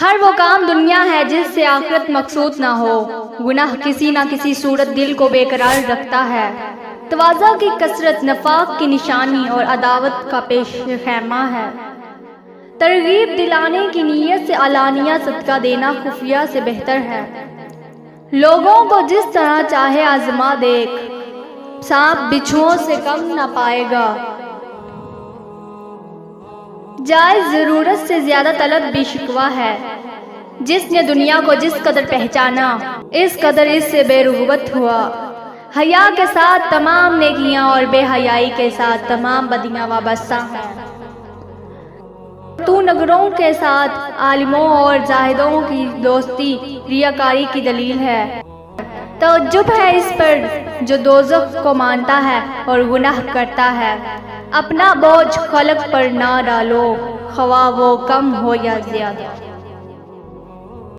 ہر وہ کام دنیا ہے جس سے آخرت مقصود نہ ہو۔ گناہ کسی نہ کسی صورت دل کو بے قرار رکھتا ہے۔ تواضع کی کثرت نفاق کی نشانی اور عداوت کا پیش خیمہ ہے۔ ترغیب دلانے کی نیت سے علانیہ صدقہ دینا خفیہ سے بہتر ہے۔ لوگوں کو جس طرح چاہے آزما دیکھ، سانپ بچھوؤں سے کم نہ پائے گا۔ جائز ضرورت سے زیادہ طلب بھی شکوہ ہے۔ جس نے دنیا کو جس قدر پہچانا، اس قدر اس سے بے رغبت ہوا۔ حیا کے ساتھ تمام نیکیاں اور بے حیائی کے ساتھ تمام بدیاں وابستہ ہیں۔ تو نگروں کے ساتھ عالموں اور زاہدوں کی دوستی ریاکاری کی دلیل ہے۔ تعجب ہے اس پر جو دوزخ کو مانتا ہے اور گناہ کرتا ہے۔ اپنا بوجھ خلق پر نہ ڈالو، خواہ وہ کم ہو یا زیادہ۔